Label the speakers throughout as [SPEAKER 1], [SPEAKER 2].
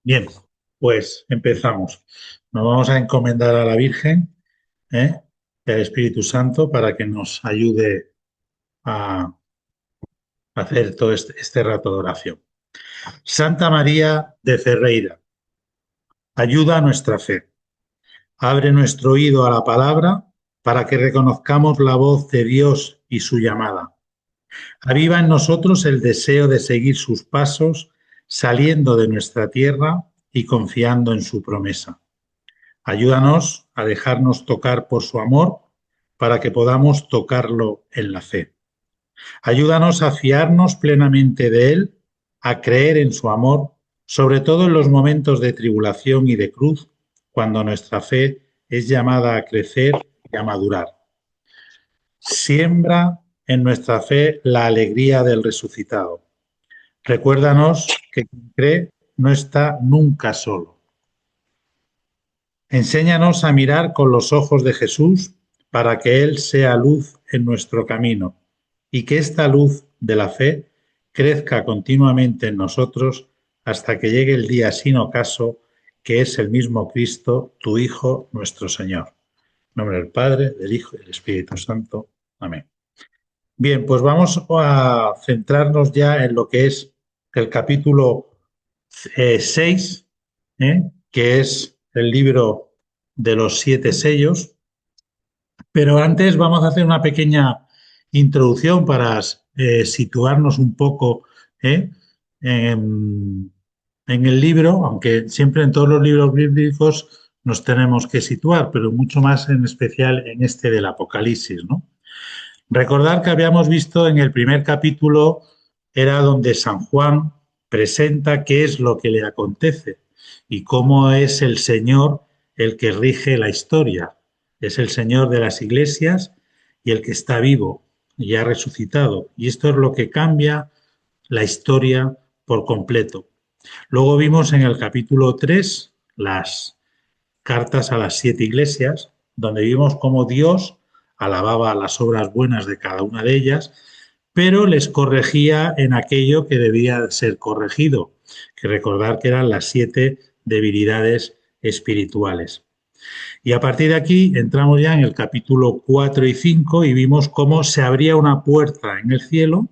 [SPEAKER 1] Bien, pues empezamos. Nos vamos a encomendar a la Virgen, ¿eh? Y al Espíritu Santo para que nos ayude a hacer todo este rato de oración. Santa María de Ferreira, ayuda a nuestra fe. Abre nuestro oído a la palabra para que reconozcamos la voz de Dios y su llamada. Aviva en nosotros el deseo de seguir sus pasos, saliendo de nuestra tierra y confiando en su promesa. Ayúdanos a dejarnos tocar por su amor para que podamos tocarlo en la fe. Ayúdanos a fiarnos plenamente de Él, a creer en su amor, sobre todo en los momentos de tribulación y de cruz, cuando nuestra fe es llamada a crecer y a madurar. Siembra en nuestra fe la alegría del resucitado. Recuérdanos que quien cree no está nunca solo. Enséñanos a mirar con los ojos de Jesús para que Él sea luz en nuestro camino y que esta luz de la fe crezca continuamente en nosotros hasta que llegue el día sin ocaso, que es el mismo Cristo, tu Hijo, nuestro Señor. En nombre del Padre, del Hijo y del Espíritu Santo. Amén. Bien, pues vamos a centrarnos ya en lo que es el capítulo 6, que es el libro de los 7 sellos. Pero antes vamos a hacer una pequeña introducción para situarnos un poco ¿eh? en, en el libro, aunque siempre en todos los libros bíblicos nos tenemos que situar, pero mucho más en especial en este del Apocalipsis, ¿no? Recordar que habíamos visto en el primer capítulo era donde San Juan presenta qué es lo que le acontece y cómo es el Señor el que rige la historia. Es el Señor de las iglesias y el que está vivo y ha resucitado. Y esto es lo que cambia la historia por completo. Luego vimos en el capítulo 3 las cartas a las 7 iglesias, donde vimos cómo Dios alababa las obras buenas de cada una de ellas, pero les corregía en aquello que debía ser corregido, que recordar que eran las 7 debilidades espirituales. Y a partir de aquí entramos ya en el capítulo 4 y 5 y vimos cómo se abría una puerta en el cielo.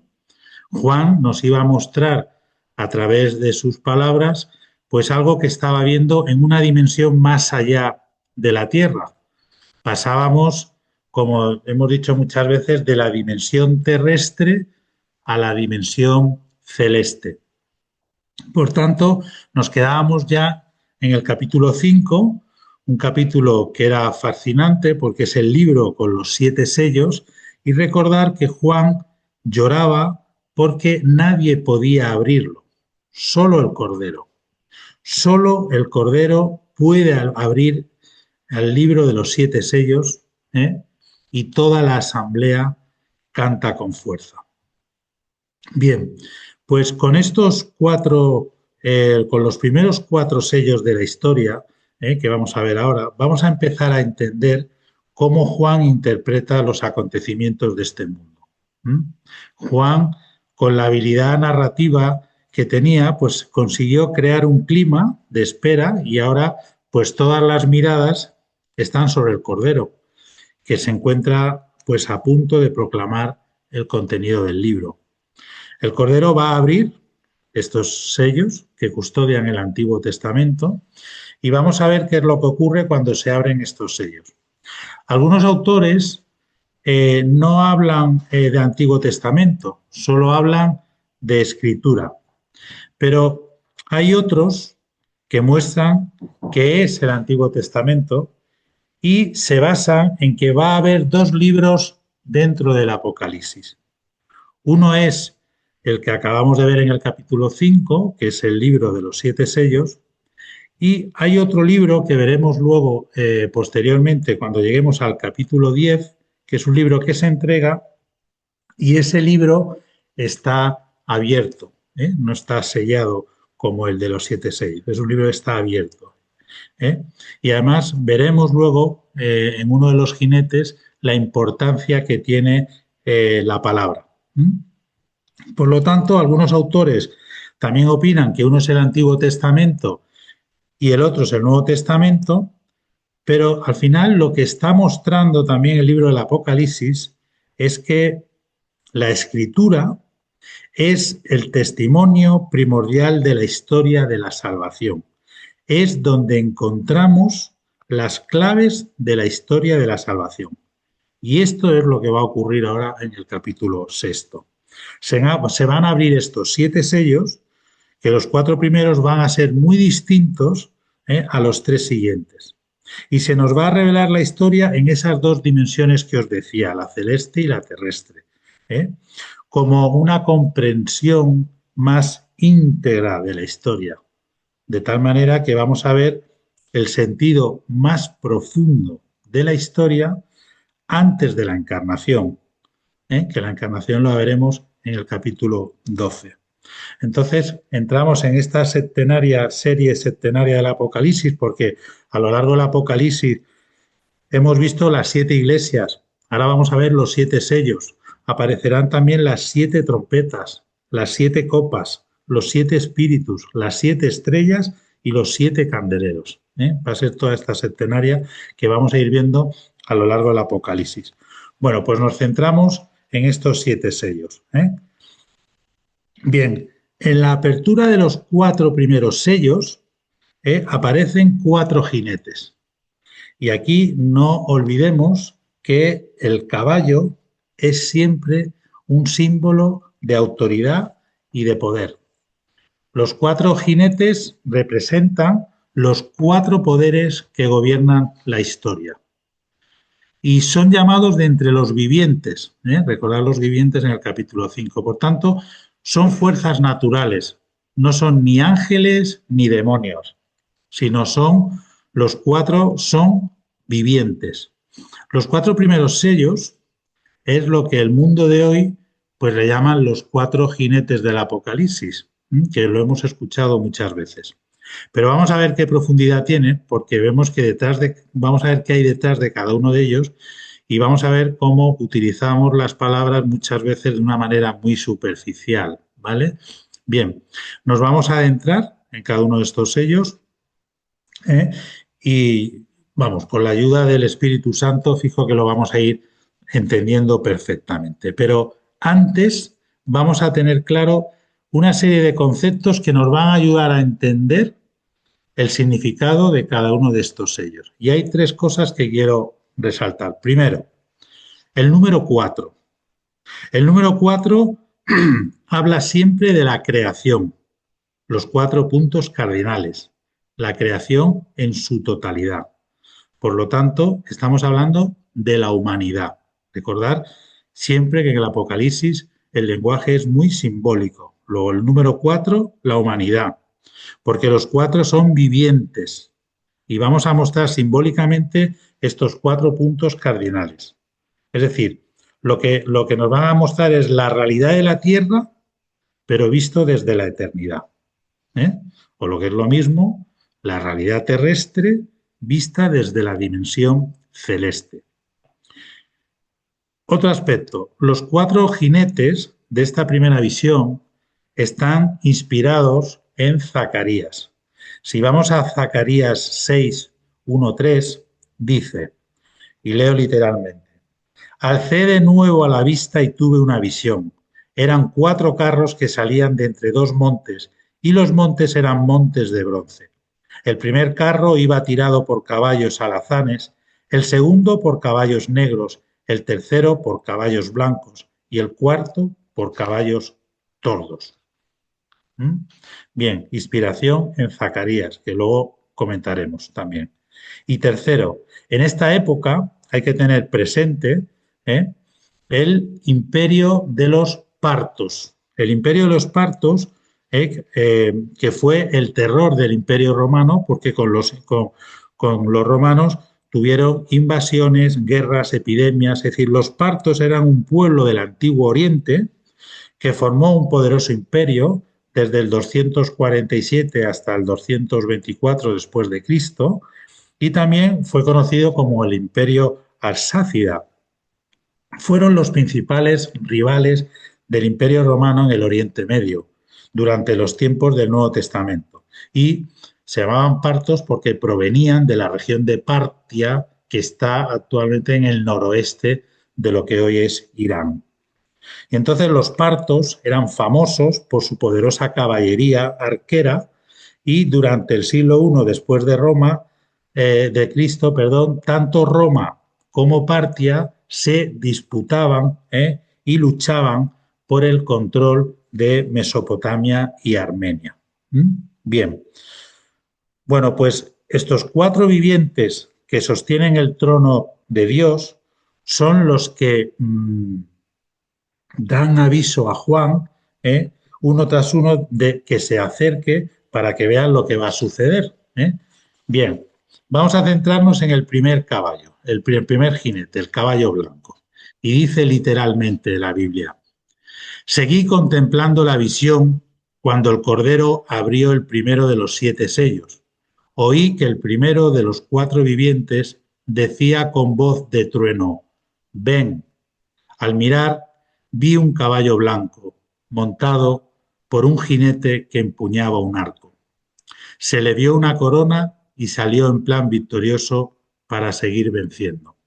[SPEAKER 1] Juan nos iba a mostrar a través de sus palabras pues algo que estaba viendo en una dimensión más allá de la tierra. Pasábamos, como hemos dicho muchas veces, de la dimensión terrestre a la dimensión celeste. Por tanto, nos quedábamos ya en el capítulo 5, un capítulo que era fascinante porque es el libro con los 7 sellos, y recordar que Juan lloraba porque nadie podía abrirlo, solo el Cordero. Solo el Cordero puede abrir el libro de los 7 sellos, y toda la asamblea canta con fuerza. Bien, pues con estos con los primeros 4 sellos de la historia, que vamos a ver ahora, vamos a empezar a entender cómo Juan interpreta los acontecimientos de este mundo. Juan, con la habilidad narrativa que tenía, pues consiguió crear un clima de espera y ahora pues todas las miradas están sobre el Cordero, que se encuentra pues a punto de proclamar el contenido del libro. El Cordero va a abrir estos sellos que custodian el Antiguo Testamento y vamos a ver qué es lo que ocurre cuando se abren estos sellos. Algunos autores no hablan de Antiguo Testamento, solo hablan de Escritura, pero hay otros que muestran qué es el Antiguo Testamento y se basan en que va a haber 2 libros dentro del Apocalipsis. Uno es el que acabamos de ver en el capítulo 5, que es el libro de los 7 sellos, y hay otro libro que veremos luego posteriormente cuando lleguemos al capítulo 10, que es un libro que se entrega y ese libro está abierto, no está sellado como el de los 7 sellos, es un libro que está abierto. Y además veremos luego en uno de los jinetes la importancia que tiene la palabra. Por lo tanto, algunos autores también opinan que uno es el Antiguo Testamento y el otro es el Nuevo Testamento, pero al final lo que está mostrando también el libro del Apocalipsis es que la escritura es el testimonio primordial de la historia de la salvación. Es donde encontramos las claves de la historia de la salvación. Y esto es lo que va a ocurrir ahora en el capítulo sexto. Se van a abrir estos 7 sellos, que los 4 primeros van a ser muy distintos a los 3 siguientes. Y se nos va a revelar la historia en esas 2 dimensiones que os decía, la celeste y la terrestre, como una comprensión más íntegra de la historia. De tal manera que vamos a ver el sentido más profundo de la historia antes de la encarnación, que la encarnación lo veremos en el capítulo 12. Entonces, entramos en esta serie septenaria del Apocalipsis, porque a lo largo del Apocalipsis hemos visto las 7 iglesias, ahora vamos a ver los 7 sellos, aparecerán también las 7 trompetas, las 7 copas, los 7 espíritus, las 7 estrellas y los 7 candeleros. Va a ser toda esta septenaria que vamos a ir viendo a lo largo del Apocalipsis. Bueno, pues nos centramos en estos 7 sellos. Bien, en la apertura de los 4 primeros sellos aparecen 4 jinetes. Y aquí no olvidemos que el caballo es siempre un símbolo de autoridad y de poder. Los 4 jinetes representan los 4 poderes que gobiernan la historia. Y son llamados de entre los vivientes. Recordad los vivientes en el capítulo 5. Por tanto, son fuerzas naturales. No son ni ángeles ni demonios, sino son los 4 son vivientes. Los 4 primeros sellos es lo que el mundo de hoy pues le llaman los 4 jinetes del Apocalipsis, que lo hemos escuchado muchas veces. Pero vamos a ver qué profundidad tiene, porque vemos que vamos a ver qué hay detrás de cada uno de ellos y vamos a ver cómo utilizamos las palabras muchas veces de una manera muy superficial, ¿vale? Bien, nos vamos a adentrar en cada uno de estos sellos y vamos, con la ayuda del Espíritu Santo, fijo que lo vamos a ir entendiendo perfectamente. Pero antes vamos a tener claro una serie de conceptos que nos van a ayudar a entender el significado de cada uno de estos sellos. Y hay 3 cosas que quiero resaltar. Primero, el número 4. El número 4 habla siempre de la creación, los 4 puntos cardinales, la creación en su totalidad. Por lo tanto, estamos hablando de la humanidad. Recordar siempre que en el Apocalipsis el lenguaje es muy simbólico. Luego, el número 4, la humanidad, porque los 4 son vivientes y vamos a mostrar simbólicamente estos 4 puntos cardinales. Es decir, lo que nos van a mostrar es la realidad de la Tierra, pero visto desde la eternidad. O lo que es lo mismo, la realidad terrestre vista desde la dimensión celeste. Otro aspecto, los 4 jinetes de esta primera visión están inspirados en Zacarías. Si vamos a Zacarías 6, 1, 3, dice, y leo literalmente, alcé de nuevo a la vista y tuve una visión. Eran 4 carros que salían de entre 2 montes, y los montes eran montes de bronce. El primer carro iba tirado por caballos alazanes, el segundo por caballos negros, el tercero por caballos blancos y el cuarto por caballos tordos. Bien, inspiración en Zacarías, que luego comentaremos también. Y tercero, en esta época hay que tener presente el imperio de los partos. El imperio de los partos, que fue el terror del imperio romano, porque con los romanos tuvieron invasiones, guerras, epidemias, es decir, los partos eran un pueblo del antiguo Oriente que formó un poderoso imperio desde el 247 hasta el 224 después de Cristo, y también fue conocido como el Imperio Arsácida. Fueron los principales rivales del Imperio Romano en el Oriente Medio durante los tiempos del Nuevo Testamento y Se llamaban partos porque provenían de la región de Partia, que está actualmente en el noroeste de lo que hoy es Irán. Y entonces los partos eran famosos por su poderosa caballería arquera y durante el siglo I después de de Cristo, perdón, tanto Roma como Partia se disputaban y luchaban por el control de Mesopotamia y Armenia. Bien, bueno, pues estos cuatro vivientes que sostienen el trono de Dios son los que dan aviso a Juan, uno tras uno, de que se acerque para que vean lo que va a suceder. Bien, vamos a centrarnos en el primer caballo, el primer jinete, el caballo blanco. Y dice literalmente la Biblia: seguí contemplando la visión cuando el Cordero abrió el primero de los 7 sellos. Oí que el primero de los 4 vivientes decía con voz de trueno: ven. Al mirar, vi un caballo blanco, montado por un jinete que empuñaba un arco. Se le dio una corona y salió en plan victorioso para seguir venciendo.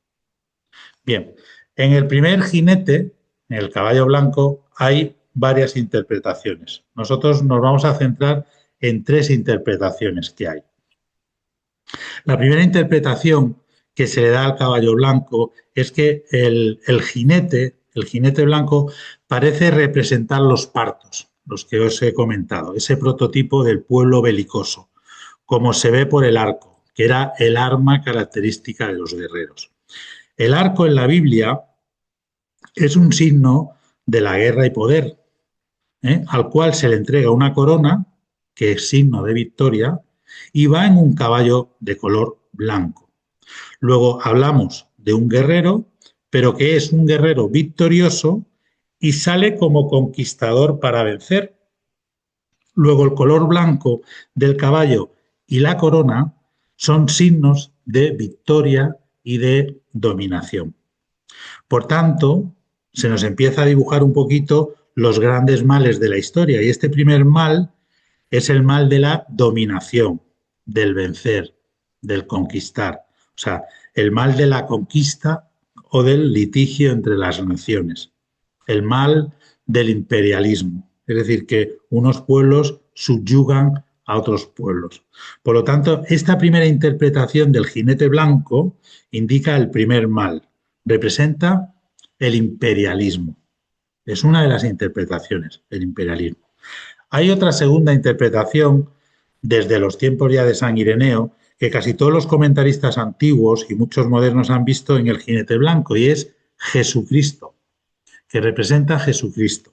[SPEAKER 1] Bien, en el primer jinete, en el caballo blanco, hay varias interpretaciones. Nosotros nos vamos a centrar en 3 interpretaciones que hay. La primera interpretación que se le da al caballo blanco es que el jinete blanco, parece representar los partos, los que os he comentado, ese prototipo del pueblo belicoso, como se ve por el arco, que era el arma característica de los guerreros. El arco en la Biblia es un signo de la guerra y poder, al cual se le entrega una corona, que es signo de victoria, y va en un caballo de color blanco. Luego hablamos de un guerrero, pero que es un guerrero victorioso y sale como conquistador para vencer. Luego el color blanco del caballo y la corona son signos de victoria y de dominación. Por tanto, se nos empieza a dibujar un poquito los grandes males de la historia, y este primer mal es el mal de la dominación, del vencer, del conquistar. O sea, el mal de la conquista o del litigio entre las naciones. El mal del imperialismo. Es decir, que unos pueblos subyugan a otros pueblos. Por lo tanto, esta primera interpretación del jinete blanco indica el primer mal. Representa el imperialismo. Es una de las interpretaciones, el imperialismo. Hay otra segunda interpretación, desde los tiempos ya de San Ireneo, que casi todos los comentaristas antiguos y muchos modernos han visto en el jinete blanco, y es Jesucristo, que representa a Jesucristo.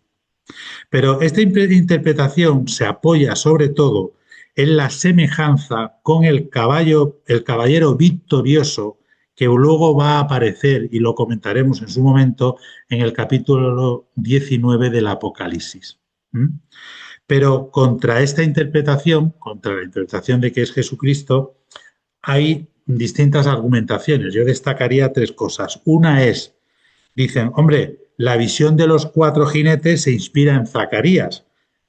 [SPEAKER 1] Pero esta interpretación se apoya sobre todo en la semejanza con el caballero victorioso, que luego va a aparecer, y lo comentaremos en su momento, en el capítulo 19 del Apocalipsis. Pero contra esta interpretación, contra la interpretación de que es Jesucristo, hay distintas argumentaciones. Yo destacaría 3 cosas. Una es, dicen, hombre, la visión de los 4 jinetes se inspira en Zacarías,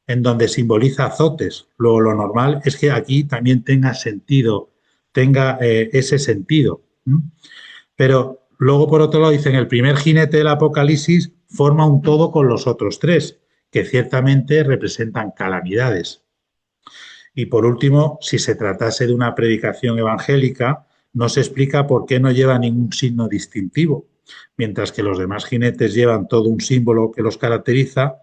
[SPEAKER 1] en donde simboliza azotes. Luego, lo normal es que aquí también tenga sentido, tenga ese sentido. Pero luego, por otro lado, dicen, el primer jinete del Apocalipsis forma un todo con los otros 3, que ciertamente representan calamidades. Y por último, si se tratase de una predicación evangélica, no se explica por qué no lleva ningún signo distintivo. Mientras que los demás jinetes llevan todo un símbolo que los caracteriza,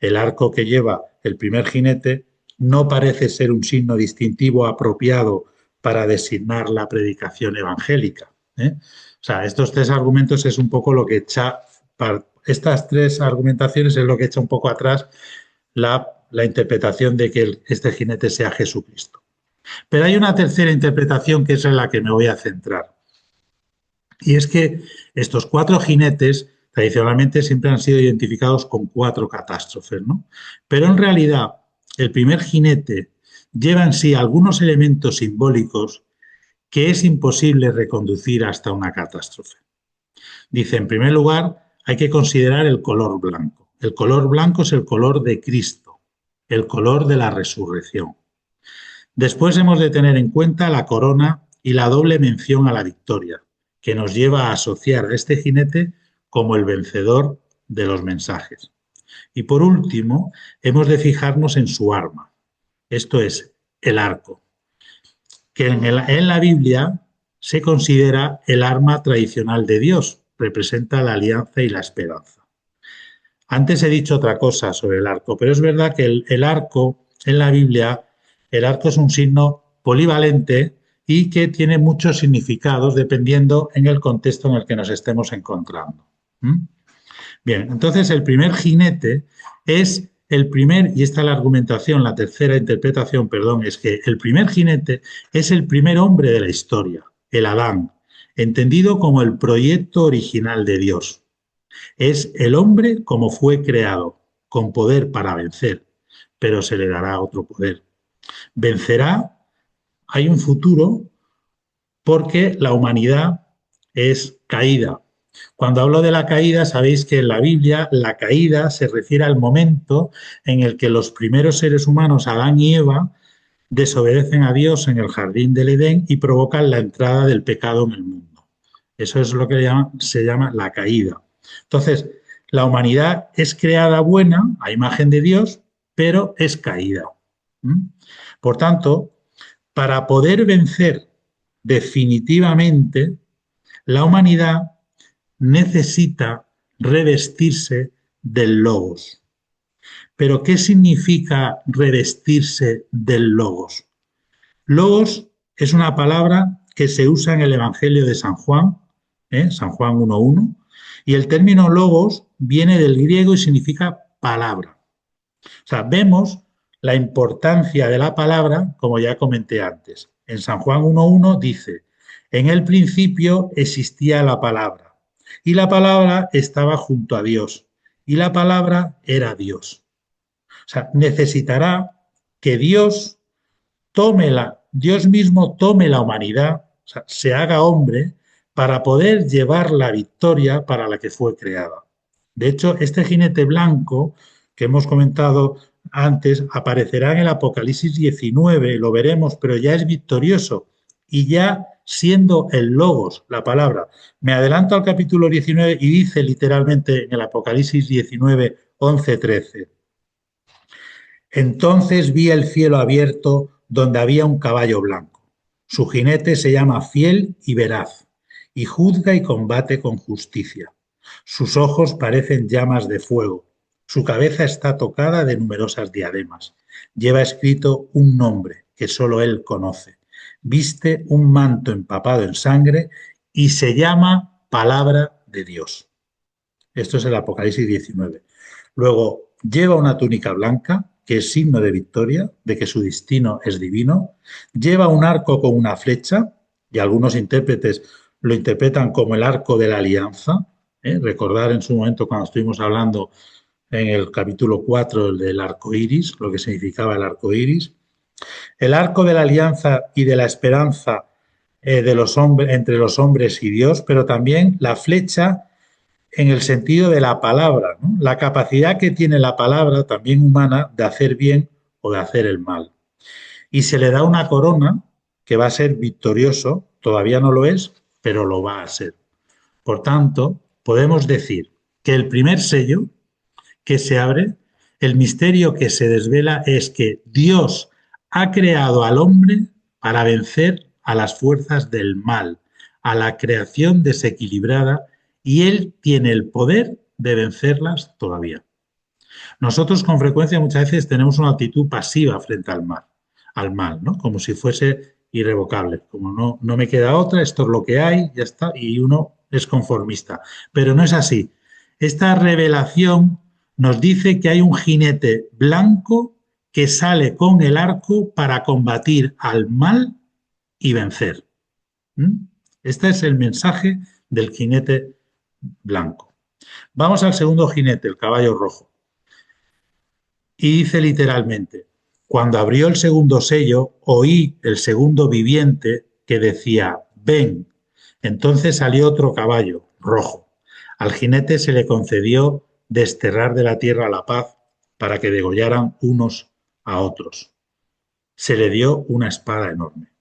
[SPEAKER 1] el arco que lleva el primer jinete no parece ser un signo distintivo apropiado para designar la predicación evangélica. O sea, estos 3 argumentos es un poco lo que echa, estas 3 argumentaciones es lo que echa un poco atrás la interpretación de que este jinete sea Jesucristo. Pero hay una tercera interpretación que es en la que me voy a centrar. Y es que estos 4 jinetes tradicionalmente siempre han sido identificados con 4 catástrofes, ¿no? Pero en realidad el primer jinete lleva en sí algunos elementos simbólicos que es imposible reconducir hasta una catástrofe. Dice, en primer lugar, hay que considerar el color blanco. El color blanco es el color de Cristo, el color de la resurrección. Después hemos de tener en cuenta la corona y la doble mención a la victoria, que nos lleva a asociar a este jinete como el vencedor de los mensajes. Y por último, hemos de fijarnos en su arma, esto es, el arco, que en la Biblia se considera el arma tradicional de Dios, representa la alianza y la esperanza. Antes he dicho otra cosa sobre el arco, pero es verdad que el arco en la Biblia, el arco es un signo polivalente y que tiene muchos significados dependiendo en el contexto en el que nos estemos encontrando. ¿Mm? Bien, entonces el primer jinete es el primer, y esta es la argumentación, la tercera interpretación, perdón, es que el primer jinete es el primer hombre de la historia, el Adán, entendido como el proyecto original de Dios. Es el hombre como fue creado, con poder para vencer, pero se le dará otro poder. Vencerá, hay un futuro, porque la humanidad es caída. Cuando hablo de la caída, sabéis que en la Biblia la caída se refiere al momento en el que los primeros seres humanos, Adán y Eva, desobedecen a Dios en el jardín del Edén y provocan la entrada del pecado en el mundo. Eso es lo que se llama la caída. Entonces, la humanidad es creada buena a imagen de Dios, pero es caída. Por tanto, para poder vencer definitivamente, la humanidad necesita revestirse del logos. ¿Pero qué significa revestirse del logos? Logos es una palabra que se usa en el Evangelio de San Juan, San Juan 1.1, y el término logos viene del griego y significa palabra. O sea, vemos la importancia de la palabra, como ya comenté antes. En San Juan 1.1 dice, en el principio existía la palabra, y la palabra estaba junto a Dios, y la palabra era Dios. O sea, necesitará que Dios Dios mismo tome la humanidad, o sea, se haga hombre, para poder llevar la victoria para la que fue creada. De hecho, este jinete blanco que hemos comentado antes aparecerá en el Apocalipsis 19, lo veremos, pero ya es victorioso y ya siendo el logos, la palabra. Me adelanto al capítulo 19 y dice literalmente en el Apocalipsis 19, 11, 13. Entonces vi el cielo abierto donde había un caballo blanco. Su jinete se llama Fiel y Veraz, y juzga y combate con justicia. Sus ojos parecen llamas de fuego. Su cabeza está tocada de numerosas diademas. Lleva escrito un nombre que solo él conoce. Viste un manto empapado en sangre y se llama Palabra de Dios. Esto es el Apocalipsis 19. Luego, lleva una túnica blanca, que es signo de victoria, de que su destino es divino. Lleva un arco con una flecha, y algunos intérpretes lo interpretan como el arco de la alianza. Recordar en su momento cuando estuvimos hablando en el capítulo 4 del arco iris, lo que significaba el arco iris. El arco de la alianza y de la esperanza de los hombres, entre los hombres y Dios, pero también la flecha en el sentido de la palabra, ¿no? La capacidad que tiene la palabra, también humana, de hacer bien o de hacer el mal. Y se le da una corona que va a ser victorioso, todavía no lo es, pero lo va a ser. Por tanto, podemos decir que el primer sello que se abre, el misterio que se desvela es que Dios ha creado al hombre para vencer a las fuerzas del mal, a la creación desequilibrada, y él tiene el poder de vencerlas todavía. Nosotros con frecuencia muchas veces tenemos una actitud pasiva frente al mal, ¿no? Como si fuese irrevocable, como no me queda otra, esto es lo que hay, ya está, y uno es conformista. Pero no es así. Esta revelación nos dice que hay un jinete blanco que sale con el arco para combatir al mal y vencer. Este es el mensaje del jinete blanco. Vamos al segundo jinete, el caballo rojo. Y dice literalmente, cuando abrió el segundo sello, oí el segundo viviente que decía, ven. Entonces salió otro caballo, rojo. Al jinete se le concedió desterrar de la tierra la paz para que degollaran unos a otros. se le dio una espada enorme.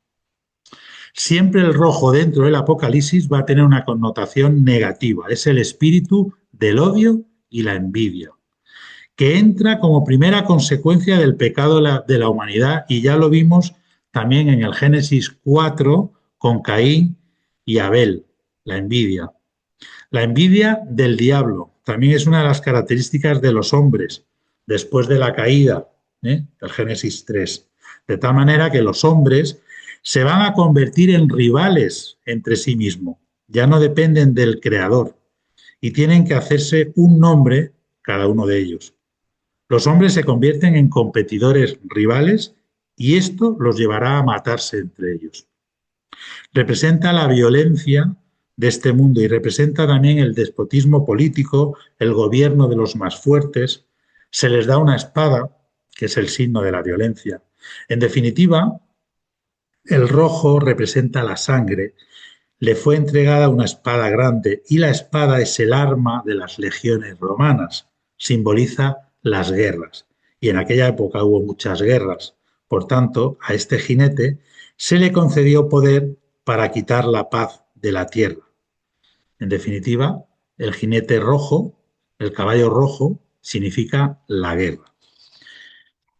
[SPEAKER 1] Siempre el rojo dentro del Apocalipsis va a tener una connotación negativa. Es el espíritu del odio y la envidia, que entra como primera consecuencia del pecado de la humanidad, y ya lo vimos también en el Génesis 4 con Caín y Abel, la envidia. La envidia del diablo también es una de las características de los hombres después de la caída, del Génesis 3. De tal manera que los hombres se van a convertir en rivales entre sí mismos. Ya no dependen del Creador y tienen que hacerse un nombre cada uno de ellos. Los hombres se convierten en competidores rivales y esto los llevará a matarse entre ellos. Representa la violencia de este mundo y representa también el despotismo político, el gobierno de los más fuertes. Se les da una espada, que es el signo de la violencia. En definitiva, el rojo representa la sangre. Le fue entregada una espada grande y la espada es el arma de las legiones romanas. Simboliza las guerras. Y en aquella época hubo muchas guerras. Por tanto, a este jinete se le concedió poder para quitar la paz de la tierra. En definitiva, el jinete rojo, el caballo rojo, significa la guerra.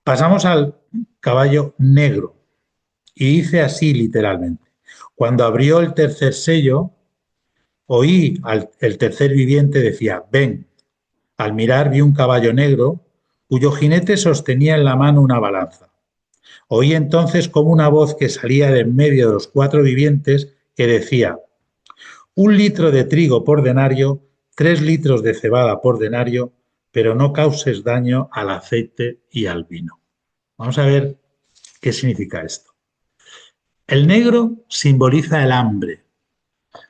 [SPEAKER 1] Pasamos al caballo negro y dice así literalmente: cuando abrió el tercer sello, oí el tercer viviente decía, ven. Al mirar vi un caballo negro cuyo jinete sostenía en la mano una balanza. Oí entonces como una voz que salía de en medio de los cuatro vivientes que decía, 1 litro de trigo por denario, 3 litros de cebada por denario, pero no causes daño al aceite y al vino. Vamos a ver qué significa esto. El negro simboliza el hambre,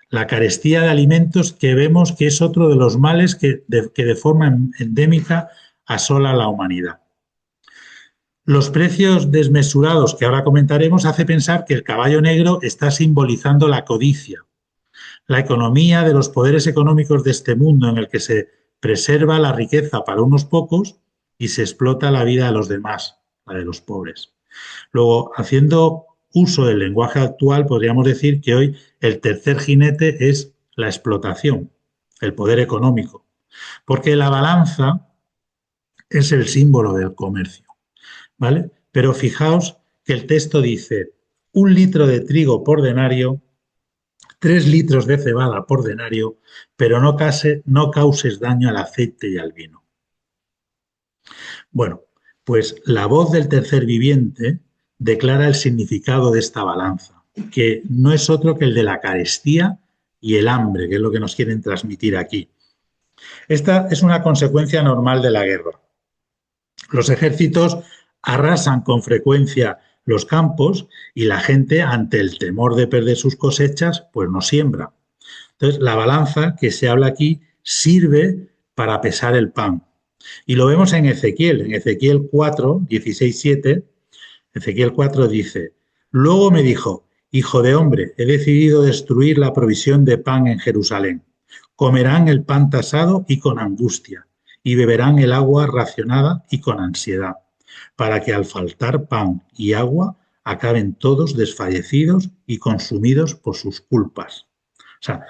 [SPEAKER 1] la carestía de alimentos, que vemos que es otro de los males que de forma endémica asola a la humanidad. Los precios desmesurados que ahora comentaremos hace pensar que el caballo negro está simbolizando la codicia, la economía de los poderes económicos de este mundo en el que se preserva la riqueza para unos pocos y se explota la vida de los demás, la de los pobres. Luego, haciendo uso del lenguaje actual, podríamos decir que hoy el tercer jinete es la explotación, el poder económico, porque la balanza es el símbolo del comercio, ¿vale? Pero fijaos que el texto dice 1 litro de trigo por denario, 3 litros de cebada por denario, pero no causes daño al aceite y al vino. Bueno, pues la voz del tercer viviente declara el significado de esta balanza, que no es otro que el de la carestía y el hambre, que es lo que nos quieren transmitir aquí. Esta es una consecuencia normal de la guerra. Los ejércitos arrasan con frecuencia los campos y la gente, ante el temor de perder sus cosechas, pues no siembra. Entonces, la balanza que se habla aquí sirve para pesar el pan. Y lo vemos en Ezequiel 4, 16, 7. Ezequiel 4 dice, luego me dijo, hijo de hombre, he decidido destruir la provisión de pan en Jerusalén. Comerán el pan tasado y con angustia, y beberán el agua racionada y con ansiedad, para que al faltar pan y agua acaben todos desfallecidos y consumidos por sus culpas. O sea,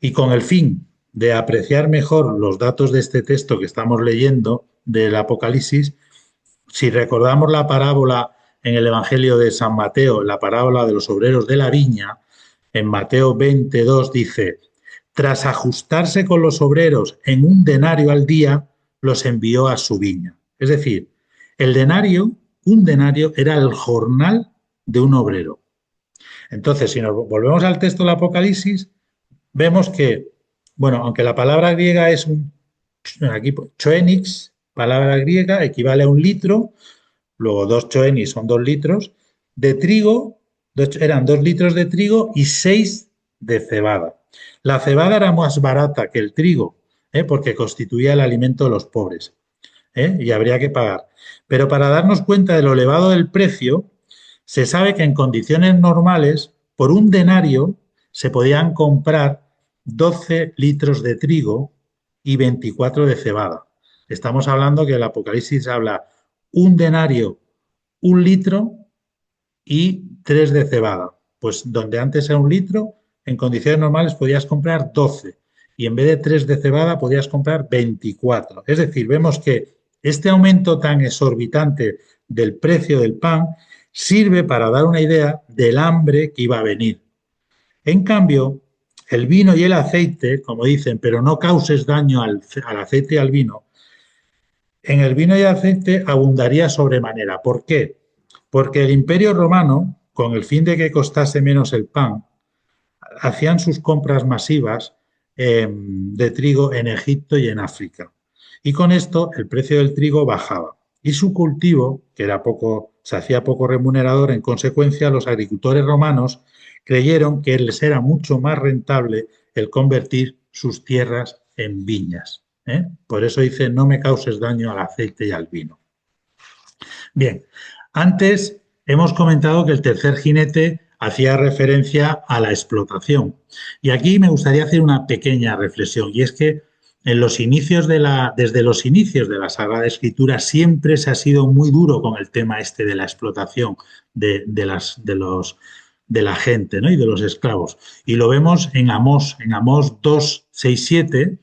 [SPEAKER 1] y con el fin de apreciar mejor los datos de este texto que estamos leyendo del Apocalipsis, si recordamos la parábola en el Evangelio de San Mateo, la parábola de los obreros de la viña, en Mateo 22 dice, tras ajustarse con los obreros en 1 denario al día, los envió a su viña. Es decir, el denario, 1 denario, era el jornal de un obrero. Entonces, si nos volvemos al texto del Apocalipsis, vemos que, bueno, aunque la palabra griega es aquí choenix, palabra griega, equivale a 1 litro, luego 2 choenix son 2 litros, de trigo, eran 2 litros de trigo y 6 de cebada. La cebada era más barata que el trigo, porque constituía el alimento de los pobres, y habría que pagar. Pero para darnos cuenta de lo elevado del precio, se sabe que en condiciones normales, por 1 denario, se podían comprar 12 litros de trigo y 24 de cebada. Estamos hablando que el Apocalipsis habla 1 denario, 1 litro y 3 de cebada. Pues donde antes era 1 litro, en condiciones normales podías comprar 12 y en vez de 3 de cebada podías comprar 24. Es decir, vemos que este aumento tan exorbitante del precio del pan sirve para dar una idea del hambre que iba a venir. En cambio, el vino y el aceite, como dicen, pero no causes daño al aceite y al vino, en el vino y el aceite abundaría sobremanera. ¿Por qué? Porque el Imperio Romano, con el fin de que costase menos el pan, hacían sus compras masivas de trigo en Egipto y en África. Y con esto el precio del trigo bajaba. Y su cultivo, que era poco, se hacía poco remunerador, en consecuencia los agricultores romanos creyeron que les era mucho más rentable el convertir sus tierras en viñas. Por eso dice, no me causes daño al aceite y al vino. Bien, antes hemos comentado que el tercer jinete hacía referencia a la explotación. Y aquí me gustaría hacer una pequeña reflexión, y es que en los inicios desde los inicios de la Sagrada Escritura siempre se ha sido muy duro con el tema este de la explotación de la gente, ¿no? Y de los esclavos. Y lo vemos en Amós 2, 6, 7,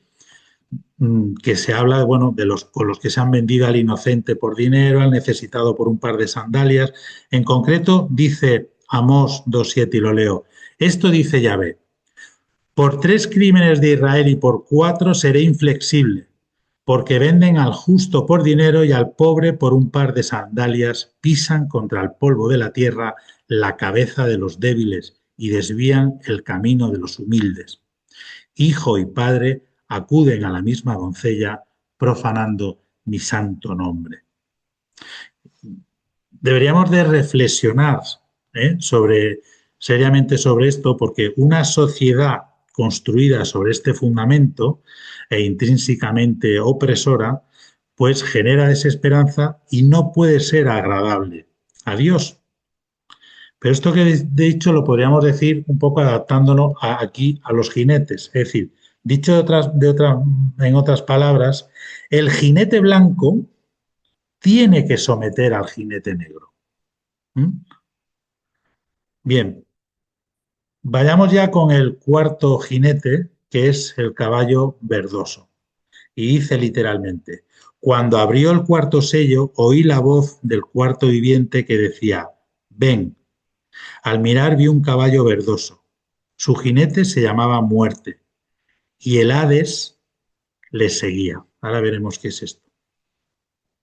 [SPEAKER 1] que se habla, bueno, con los que se han vendido al inocente por dinero, al necesitado por un par de sandalias. En concreto, dice Amós 2:7, y lo leo. Esto dice Yahvé: por 3 crímenes de Israel y por 4 seré inflexible, porque venden al justo por dinero y al pobre por un par de sandalias, pisan contra el polvo de la tierra la cabeza de los débiles y desvían el camino de los humildes. Hijo y padre acuden a la misma doncella, profanando mi santo nombre. Deberíamos de reflexionar seriamente sobre esto, porque una sociedad construida sobre este fundamento e intrínsecamente opresora, pues genera desesperanza y no puede ser agradable a Dios. Pero esto que he dicho lo podríamos decir un poco adaptándolo aquí a los jinetes. Es decir, dicho en otras palabras, el jinete blanco tiene que someter al jinete negro. ¿Mm? Bien, vayamos ya con el cuarto jinete, que es el caballo verdoso. Y dice literalmente: cuando abrió el cuarto sello, oí la voz del cuarto viviente que decía: ven. Al mirar vi un caballo verdoso. Su jinete se llamaba Muerte y el Hades le seguía. Ahora veremos qué es esto.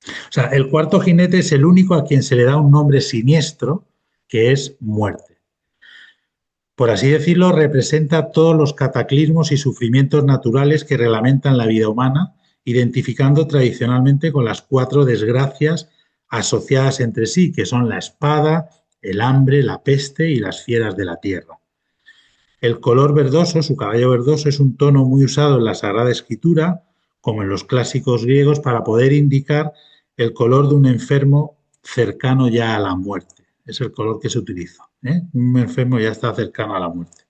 [SPEAKER 1] O sea, el cuarto jinete es el único a quien se le da un nombre siniestro, que es Muerte. Por así decirlo, representa todos los cataclismos y sufrimientos naturales que reglamentan la vida humana, identificando tradicionalmente con las 4 desgracias asociadas entre sí, que son la espada, el hambre, la peste y las fieras de la tierra. El color verdoso, su caballo verdoso, es un tono muy usado en la Sagrada Escritura, como en los clásicos griegos, para poder indicar el color de un enfermo cercano ya a la muerte. Es el color que se utiliza. Un enfermo ya está cercano a la muerte.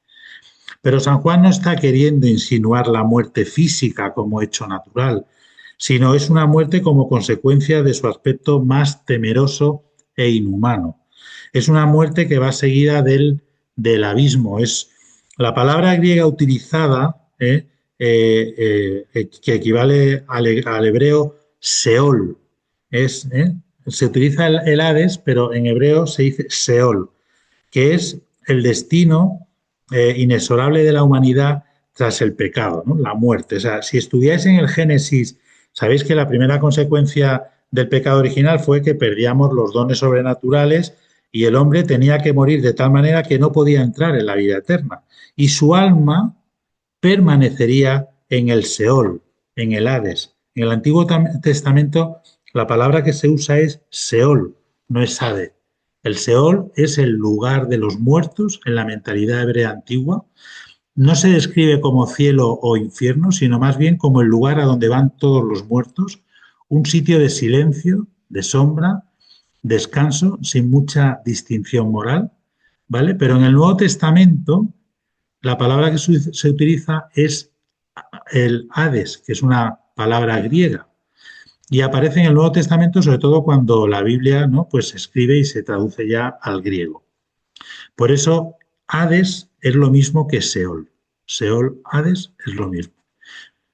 [SPEAKER 1] Pero San Juan no está queriendo insinuar la muerte física como hecho natural, sino es una muerte como consecuencia de su aspecto más temeroso e inhumano. Es una muerte que va seguida del abismo. Es la palabra griega utilizada, que equivale al hebreo Seol. Se utiliza el Hades, pero en hebreo se dice Seol, que es el destino inexorable de la humanidad tras el pecado, ¿no? La muerte. O sea, si estudiáis en el Génesis, sabéis que la primera consecuencia del pecado original fue que perdíamos los dones sobrenaturales y el hombre tenía que morir de tal manera que no podía entrar en la vida eterna. Y su alma permanecería en el Seol, en el Hades. En el Antiguo Testamento la palabra que se usa es Seol, no es Hades. El Seol es el lugar de los muertos en la mentalidad hebrea antigua. No se describe como cielo o infierno, sino más bien como el lugar a donde van todos los muertos, un sitio de silencio, de sombra, descanso, sin mucha distinción moral, ¿vale? Pero en el Nuevo Testamento la palabra que se utiliza es el Hades, que es una palabra griega. y aparece en el Nuevo Testamento sobre todo cuando la Biblia, ¿no?, pues se escribe y se traduce ya al griego. Por eso, Hades es lo mismo que Seol. Seol, Hades es lo mismo.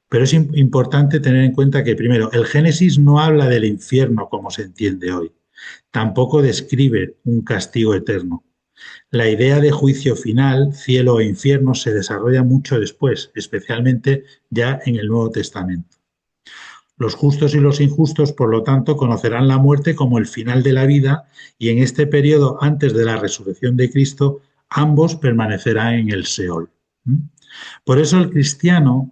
[SPEAKER 1] Pero es importante tener en cuenta que, primero, el Génesis no habla del infierno como se entiende hoy. Tampoco describe un castigo eterno. La idea de juicio final, cielo e infierno, se desarrolla mucho después, especialmente ya en el Nuevo Testamento. Los justos y los injustos, por lo tanto, conocerán la muerte como el final de la vida y en este periodo antes de la resurrección de Cristo, ambos permanecerán en el Seol. Por eso el cristiano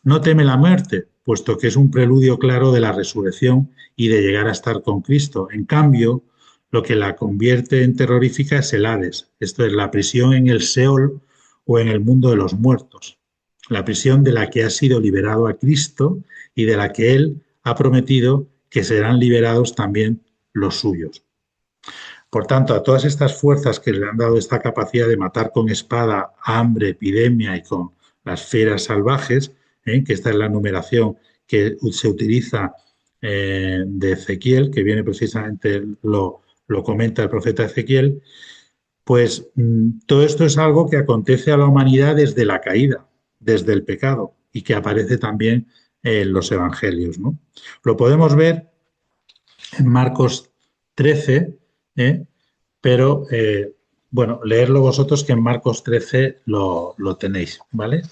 [SPEAKER 1] no teme la muerte, puesto que es un preludio claro de la resurrección y de llegar a estar con Cristo. En cambio, lo que la convierte en terrorífica es el Hades, esto es la prisión en el Seol o en el mundo de los muertos, la prisión de la que ha sido liberado a Cristo y de la que Él ha prometido que serán liberados también los suyos. Por tanto, a todas estas fuerzas que le han dado esta capacidad de matar con espada, hambre, epidemia y con las fieras salvajes, que esta es la numeración que se utiliza de Ezequiel, que viene precisamente, lo comenta el profeta Ezequiel, pues todo esto es algo que acontece a la humanidad desde la caída, desde el pecado, y que aparece también en los evangelios, ¿no? Lo podemos ver en Marcos 13, pero bueno, leerlo vosotros que en Marcos 13 lo tenéis, ¿vale?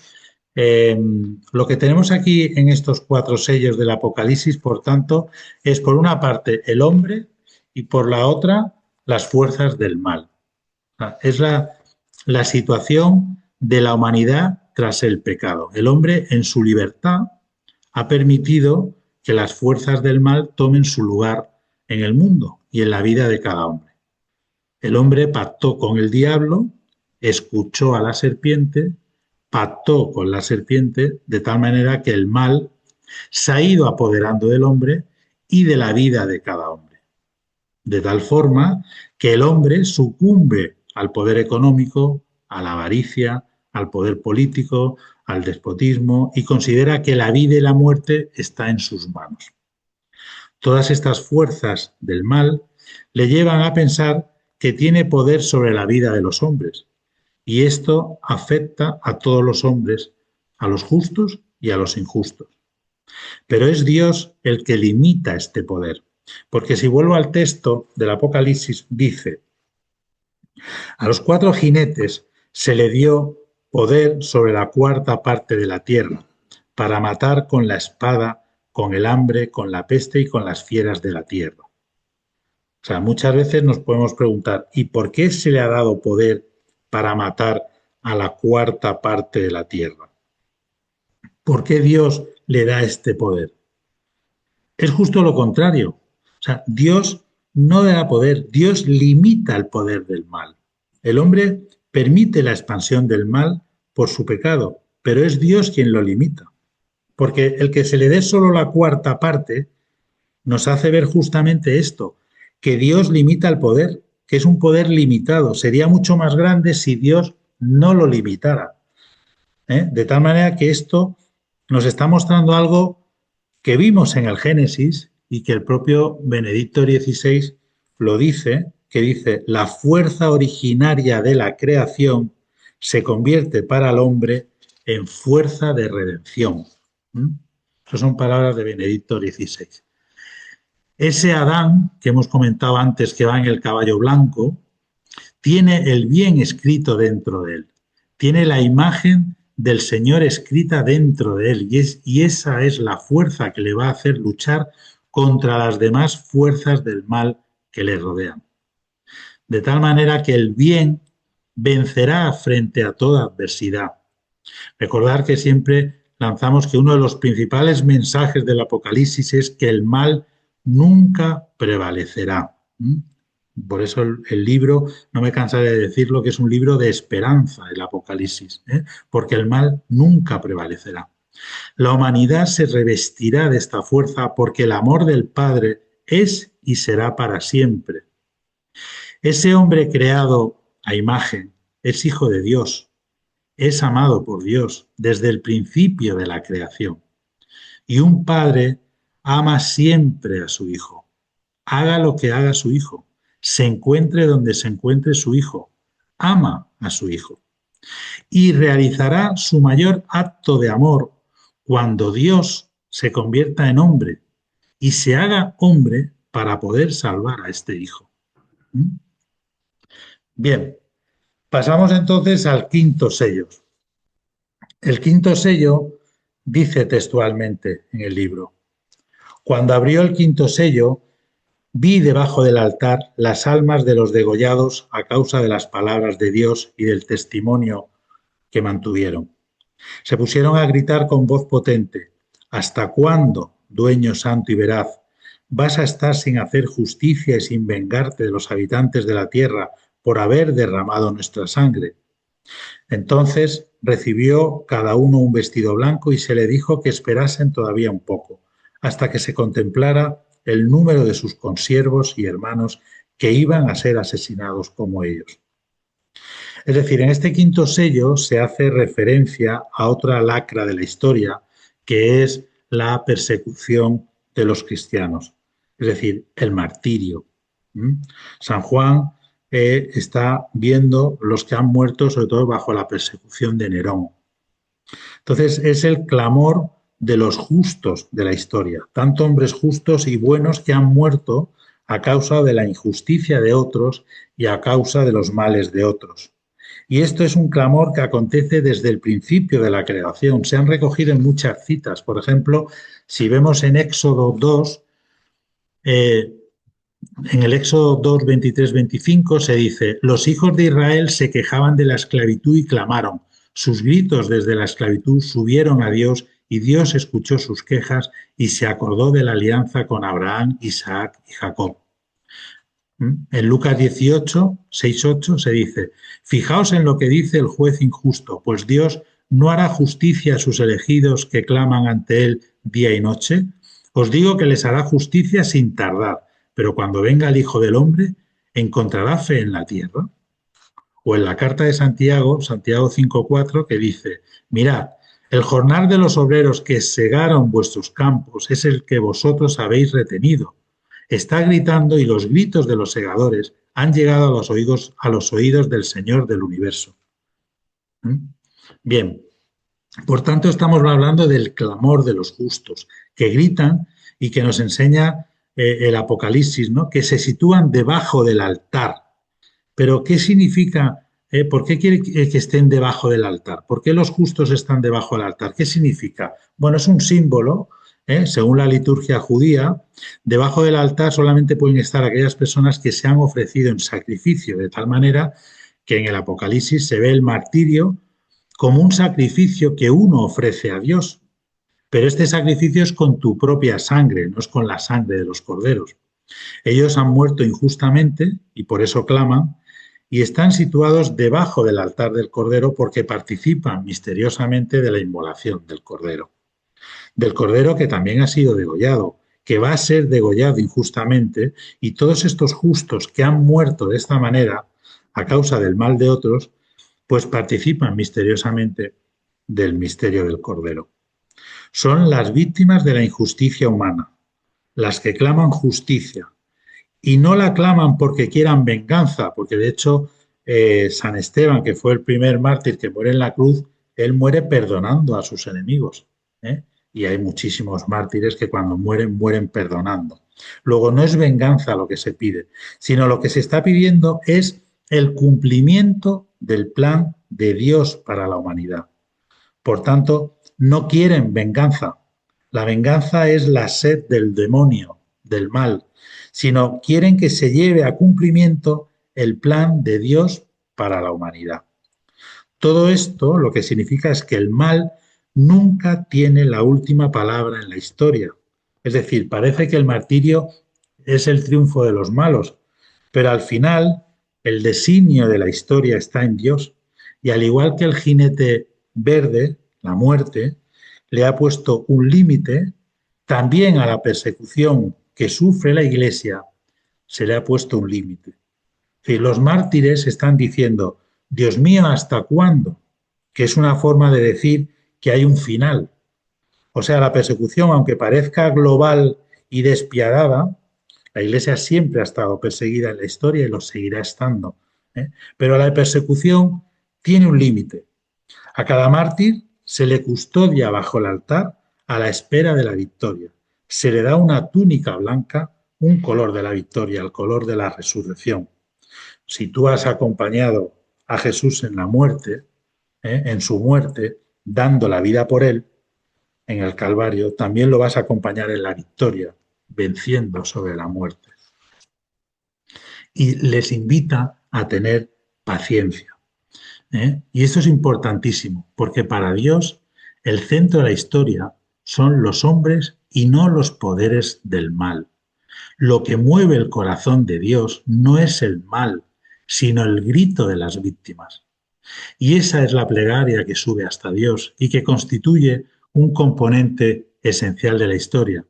[SPEAKER 1] Lo que tenemos aquí en estos 4 sellos del Apocalipsis, por tanto, es por una parte el hombre y por la otra las fuerzas del mal. Es la situación de la humanidad tras el pecado. El hombre en su libertad ha permitido que las fuerzas del mal tomen su lugar en el mundo y en la vida de cada hombre. El hombre pactó con el diablo, escuchó a la serpiente, pactó con la serpiente, de tal manera que el mal se ha ido apoderando del hombre y de la vida de cada hombre. De tal forma que el hombre sucumbe al poder económico, a la avaricia, al poder político, al despotismo y considera que la vida y la muerte está en sus manos. Todas estas fuerzas del mal le llevan a pensar que tiene poder sobre la vida de los hombres y esto afecta a todos los hombres, a los justos y a los injustos. Pero es Dios el que limita este poder, porque si vuelvo al texto del Apocalipsis, dice: a los 4 jinetes se le dio poder sobre la 4ª parte de la tierra, para matar con la espada, con el hambre, con la peste y con las fieras de la tierra. O sea, muchas veces nos podemos preguntar, ¿y por qué se le ha dado poder para matar a la 4ª parte de la tierra? ¿Por qué Dios le da este poder? Es justo lo contrario. O sea, Dios no da poder, Dios limita el poder del mal. El hombre permite la expansión del mal por su pecado, pero es Dios quien lo limita. Porque el que se le dé solo la 4ª parte nos hace ver justamente esto, que Dios limita el poder, que es un poder limitado. Sería mucho más grande si Dios no lo limitara. De tal manera que esto nos está mostrando algo que vimos en el Génesis y que el propio Benedicto XVI lo dice, que dice: la fuerza originaria de la creación se convierte para el hombre en fuerza de redención. Esas son palabras de Benedicto XVI. Ese Adán que hemos comentado antes, que va en el caballo blanco, tiene el bien escrito dentro de él, tiene la imagen del Señor escrita dentro de él y esa es la fuerza que le va a hacer luchar contra las demás fuerzas del mal que le rodean. De tal manera que el bien vencerá frente a toda adversidad. Recordar que siempre lanzamos que uno de los principales mensajes del Apocalipsis es que el mal nunca prevalecerá. Por eso el libro, no me cansaré de decirlo, que es un libro de esperanza, el Apocalipsis, porque el mal nunca prevalecerá. La humanidad se revestirá de esta fuerza porque el amor del Padre es y será para siempre. Ese hombre creado a imagen es hijo de Dios, es amado por Dios desde el principio de la creación. Y un padre ama siempre a su Hijo. Haga lo que haga su Hijo. Se encuentre donde se encuentre su Hijo. Ama a su Hijo. Y realizará su mayor acto de amor cuando Dios se convierta en hombre y se haga hombre para poder salvar a este Hijo. ¿Mm? Bien, pasamos entonces al quinto sello. El quinto sello dice textualmente en el libro: cuando abrió el quinto sello, vi debajo del altar las almas de los degollados a causa de las palabras de Dios y del testimonio que mantuvieron. Se pusieron a gritar con voz potente: ¿hasta cuándo, dueño santo y veraz, vas a estar sin hacer justicia y sin vengarte de los habitantes de la tierra por haber derramado nuestra sangre? Entonces recibió cada uno un vestido blanco y se le dijo que esperasen todavía un poco, hasta que se contemplara el número de sus consiervos y hermanos que iban a ser asesinados como ellos. Es decir, en este quinto sello se hace referencia a otra lacra de la historia, que es la persecución de los cristianos, es decir, el martirio. San Juan está viendo los que han muerto, sobre todo bajo la persecución de Nerón. Entonces, es el clamor de los justos de la historia, tanto hombres justos y buenos que han muerto a causa de la injusticia de otros y a causa de los males de otros. Y esto es un clamor que acontece desde el principio de la creación. Se han recogido en muchas citas. Por ejemplo, si vemos en Éxodo 2, en el Éxodo 2, 23, 25 se dice: los hijos de Israel se quejaban de la esclavitud y clamaron. Sus gritos desde la esclavitud subieron a Dios y Dios escuchó sus quejas y se acordó de la alianza con Abraham, Isaac y Jacob. En Lucas 18, 6, 8 se dice: fijaos en lo que dice el juez injusto, pues Dios no hará justicia a sus elegidos que claman ante él día y noche. Os digo que les hará justicia sin tardar, pero cuando venga el Hijo del Hombre, ¿encontrará fe en la tierra? O en la carta de Santiago, Santiago 5:4, que dice: mirad, el jornal de los obreros que segaron vuestros campos es el que vosotros habéis retenido. Está gritando y los gritos de los segadores han llegado a los oídos del Señor del universo. Bien, por tanto estamos hablando del clamor de los justos, que gritan y que nos enseña el Apocalipsis, ¿no? Que se sitúan debajo del altar. Pero ¿qué significa? ¿Por qué quiere que estén debajo del altar? ¿Por qué los justos están debajo del altar? ¿Qué significa? Bueno, es un símbolo. Según la liturgia judía, debajo del altar solamente pueden estar aquellas personas que se han ofrecido en sacrificio, de tal manera que en el Apocalipsis se ve el martirio como un sacrificio que uno ofrece a Dios. Pero este sacrificio es con tu propia sangre, no es con la sangre de los corderos. Ellos han muerto injustamente y por eso claman, y están situados debajo del altar del Cordero porque participan misteriosamente de la inmolación del Cordero que también ha sido degollado, que va a ser degollado injustamente, y todos estos justos que han muerto de esta manera a causa del mal de otros, pues participan misteriosamente del misterio del Cordero. Son las víctimas de la injusticia humana, las que claman justicia, y no la claman porque quieran venganza, porque de hecho San Esteban, que fue el primer mártir que muere en la cruz, él muere perdonando a sus enemigos. Y hay muchísimos mártires que cuando mueren, mueren perdonando. Luego, no es venganza lo que se pide, sino lo que se está pidiendo es el cumplimiento del plan de Dios para la humanidad. Por tanto, no quieren venganza. La venganza es la sed del demonio, del mal, sino quieren que se lleve a cumplimiento el plan de Dios para la humanidad. Todo esto lo que significa es que el mal nunca tiene la última palabra en la historia. Es decir, parece que el martirio es el triunfo de los malos, pero al final el designio de la historia está en Dios. Y al igual que el jinete verde, la muerte, le ha puesto un límite, también a la persecución que sufre la Iglesia se le ha puesto un límite. Es decir, los mártires están diciendo: Dios mío, ¿hasta cuándo? Que es una forma de decir que hay un final. O sea, la persecución, aunque parezca global y despiadada, la Iglesia siempre ha estado perseguida en la historia y lo seguirá estando. ¿Eh? Pero la persecución tiene un límite. A cada mártir se le custodia bajo el altar a la espera de la victoria. Se le da una túnica blanca, un color de la victoria, el color de la resurrección. Si tú has acompañado a Jesús en la muerte, en su muerte, dando la vida por él, en el Calvario, también lo vas a acompañar en la victoria, venciendo sobre la muerte. Y les invita a tener paciencia. Y esto es importantísimo, porque para Dios el centro de la historia son los hombres y no los poderes del mal. Lo que mueve el corazón de Dios no es el mal, sino el grito de las víctimas. Y esa es la plegaria que sube hasta Dios y que constituye un componente esencial de la historia,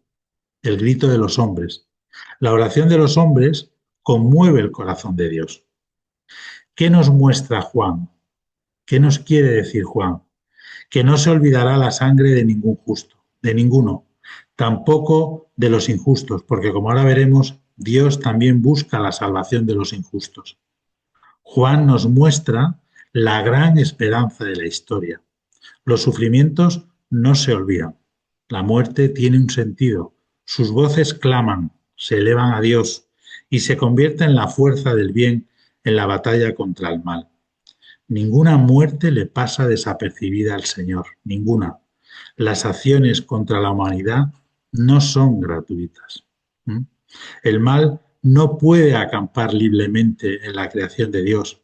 [SPEAKER 1] el grito de los hombres. La oración de los hombres conmueve el corazón de Dios. ¿Qué nos muestra Juan? ¿Qué nos quiere decir Juan? Que no se olvidará la sangre de ningún justo, de ninguno, tampoco de los injustos, porque como ahora veremos, Dios también busca la salvación de los injustos. Juan nos muestra la gran esperanza de la historia. Los sufrimientos no se olvidan. La muerte tiene un sentido. Sus voces claman, se elevan a Dios y se convierte en la fuerza del bien en la batalla contra el mal. Ninguna muerte le pasa desapercibida al Señor, ninguna. Las acciones contra la humanidad no son gratuitas. El mal no puede acampar libremente en la creación de Dios.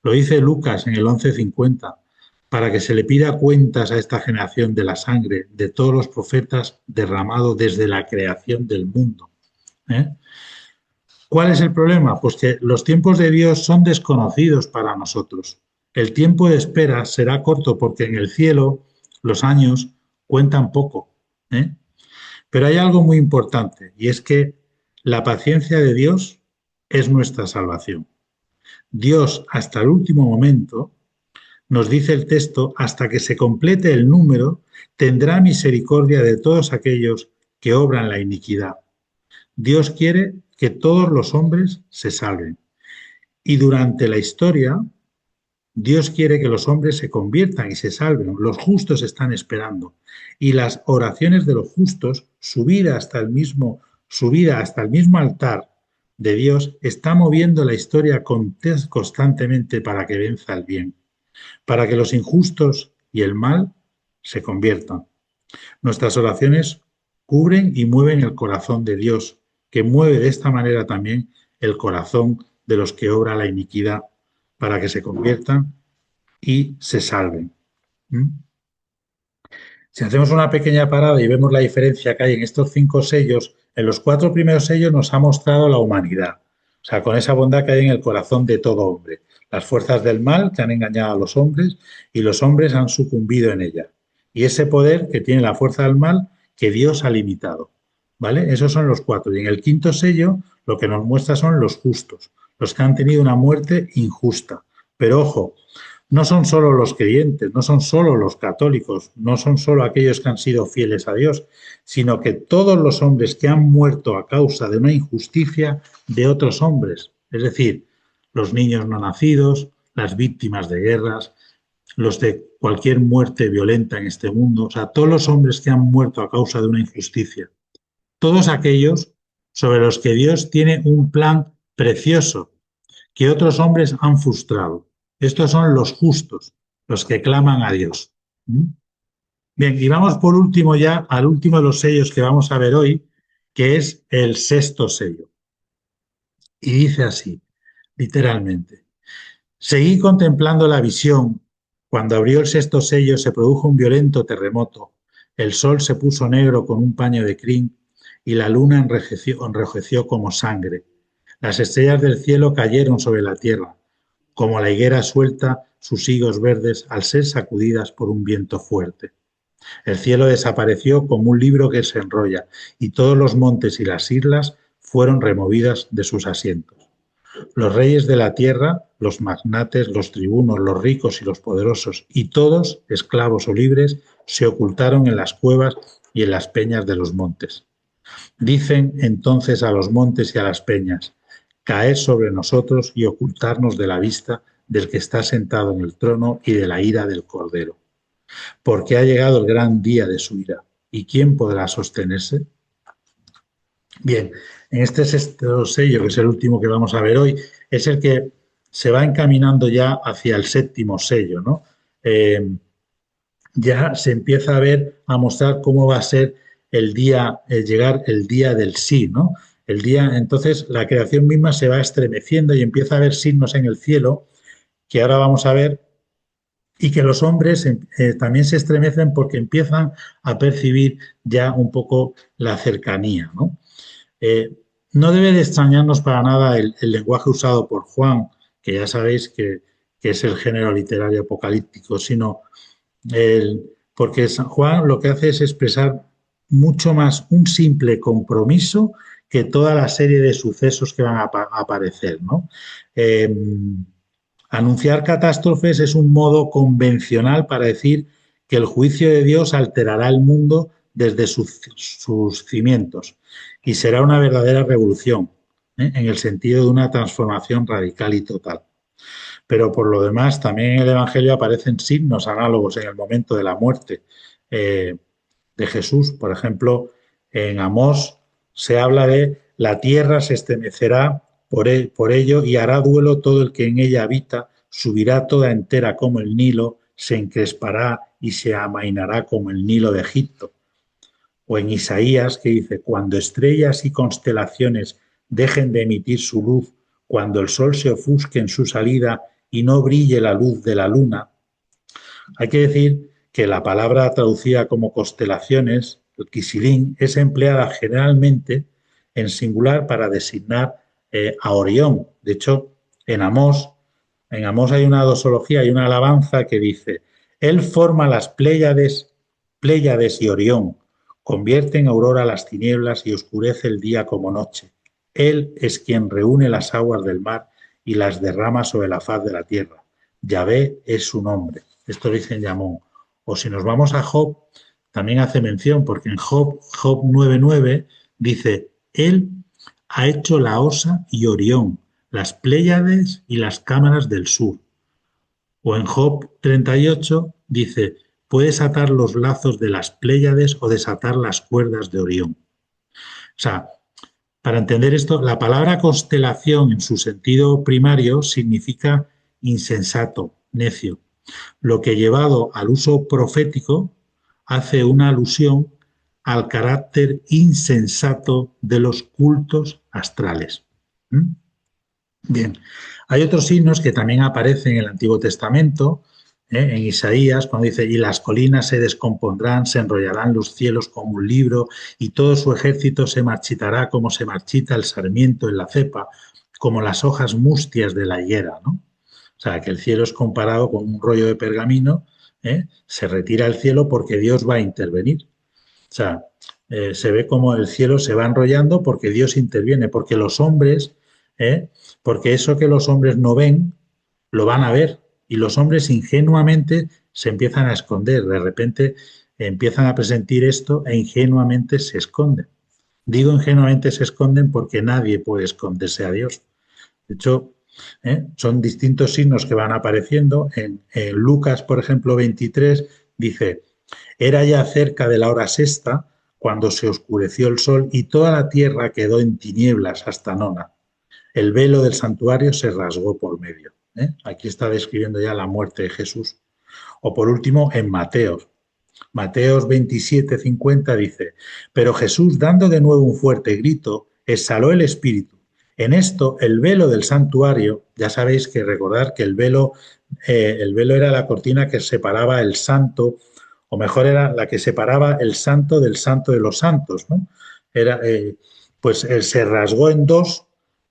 [SPEAKER 1] Lo dice Lucas en el 11:50, para que se le pida cuentas a esta generación de la sangre de todos los profetas derramado desde la creación del mundo. ¿Cuál es el problema? Pues que los tiempos de Dios son desconocidos para nosotros. El tiempo de espera será corto porque en el cielo los años cuentan poco. Pero hay algo muy importante y es que la paciencia de Dios es nuestra salvación. Dios hasta el último momento, nos dice el texto, hasta que se complete el número, tendrá misericordia de todos aquellos que obran la iniquidad. Dios quiere que todos los hombres se salven. Y durante la historia, Dios quiere que los hombres se conviertan y se salven. Los justos están esperando. Y las oraciones de los justos, subida hasta el mismo altar de Dios, está moviendo la historia constantemente para que venza el bien, para que los injustos y el mal se conviertan. Nuestras oraciones cubren y mueven el corazón de Dios, que mueve de esta manera también el corazón de los que obra la iniquidad, para que se conviertan y se salven. Si hacemos una pequeña parada y vemos la diferencia que hay en estos 5 sellos, en los 4 primeros sellos nos ha mostrado la humanidad, o sea, con esa bondad que hay en el corazón de todo hombre, las fuerzas del mal que han engañado a los hombres y los hombres han sucumbido en ella. Y ese poder que tiene la fuerza del mal que Dios ha limitado. ¿Vale? Esos son los 4. Y en el 5.º sello lo que nos muestra son los justos, los que han tenido una muerte injusta. Pero ojo, no son solo los creyentes, no son solo los católicos, no son solo aquellos que han sido fieles a Dios, sino que todos los hombres que han muerto a causa de una injusticia de otros hombres, es decir, los niños no nacidos, las víctimas de guerras, los de cualquier muerte violenta en este mundo, o sea, todos los hombres que han muerto a causa de una injusticia, todos aquellos sobre los que Dios tiene un plan precioso que otros hombres han frustrado. Estos son los justos, los que claman a Dios. Bien, y vamos por último ya al último de los sellos que vamos a ver hoy, que es el 6.º sello. Y dice así, literalmente: seguí contemplando la visión. Cuando abrió el 6.º sello se produjo un violento terremoto. El sol se puso negro con un paño de crin y la luna enrojeció como sangre. Las estrellas del cielo cayeron sobre la tierra, como la higuera suelta sus higos verdes al ser sacudidas por un viento fuerte. El cielo desapareció como un libro que se enrolla y todos los montes y las islas fueron removidas de sus asientos. Los reyes de la tierra, los magnates, los tribunos, los ricos y los poderosos, y todos, esclavos o libres, se ocultaron en las cuevas y en las peñas de los montes. Dicen entonces a los montes y a las peñas, caed sobre nosotros y ocultarnos de la vista del que está sentado en el trono y de la ira del Cordero. Porque ha llegado el gran día de su ira. ¿Y quién podrá sostenerse? Bien, en este sexto sello, que es el último que vamos a ver hoy, es el que se va encaminando ya hacia el séptimo sello, ¿no? Ya se empieza a ver, a mostrar cómo va a ser el día, llegar el día del sí, ¿no? El día, entonces, la creación misma se va estremeciendo y empieza a haber signos en el cielo, que ahora vamos a ver, y que los hombres también se estremecen porque empiezan a percibir ya un poco la cercanía, ¿no? No debe de extrañarnos para nada el lenguaje usado por Juan, que ya sabéis que es el género literario apocalíptico, sino porque San Juan lo que hace es expresar mucho más un simple compromiso que toda la serie de sucesos que van a aparecer, ¿no? Anunciar catástrofes es un modo convencional para decir que el juicio de Dios alterará el mundo desde sus cimientos y será una verdadera revolución, en el sentido de una transformación radical y total. Pero por lo demás, también en el Evangelio aparecen signos análogos en el momento de la muerte de Jesús. Por ejemplo, en Amós se habla de la tierra se estremecerá por ello y hará duelo todo el que en ella habita, subirá toda entera como el Nilo, se encrespará y se amainará como el Nilo de Egipto. O en Isaías que dice, cuando estrellas y constelaciones dejen de emitir su luz, cuando el sol se ofusque en su salida y no brille la luz de la luna. Hay que decir que la palabra traducida como constelaciones, el quisilín, es empleada generalmente en singular para designar a Orión. De hecho, en Amós hay una dosología, hay una alabanza que dice, él forma las Pléyades y Orión, convierte en aurora las tinieblas y oscurece el día como noche. Él es quien reúne las aguas del mar y las derrama sobre la faz de la tierra. Yahvé es su nombre. Esto lo dice en Yamón. O si nos vamos a Job, también hace mención, porque en Job 9:9 dice, él ha hecho la Osa y Orión, las Pléyades y las cámaras del sur. O en Job 38 dice, puedes atar los lazos de las Pléyades o desatar las cuerdas de Orión. O sea, para entender esto, la palabra constelación en su sentido primario significa insensato, necio, lo que llevado al uso profético hace una alusión al carácter insensato de los cultos astrales. Bien, hay otros signos que también aparecen en el Antiguo Testamento, en Isaías, cuando dice, y las colinas se descompondrán, se enrollarán los cielos como un libro, y todo su ejército se marchitará como se marchita el sarmiento en la cepa, como las hojas mustias de la higuera, ¿no? O sea, que el cielo es comparado con un rollo de pergamino, se retira el cielo porque Dios va a intervenir. O sea, se ve como el cielo se va enrollando porque Dios interviene, porque los hombres, porque eso que los hombres no ven, lo van a ver. Y los hombres ingenuamente se empiezan a esconder. De repente empiezan a presentir esto e ingenuamente se esconden. Digo ingenuamente se esconden porque nadie puede esconderse a Dios. De hecho, son distintos signos que van apareciendo. En Lucas, por ejemplo, 23, dice, era ya cerca de la hora sexta cuando se oscureció el sol y toda la tierra quedó en tinieblas hasta nona. El velo del santuario se rasgó por medio. Aquí está describiendo ya la muerte de Jesús. O por último, en Mateos 27:50 dice, pero Jesús, dando de nuevo un fuerte grito, exhaló el espíritu. En esto, el velo del santuario, ya sabéis que recordar que el velo era la cortina que separaba el santo, o mejor era la que separaba el santo del santo de los santos, ¿no? Se rasgó en dos.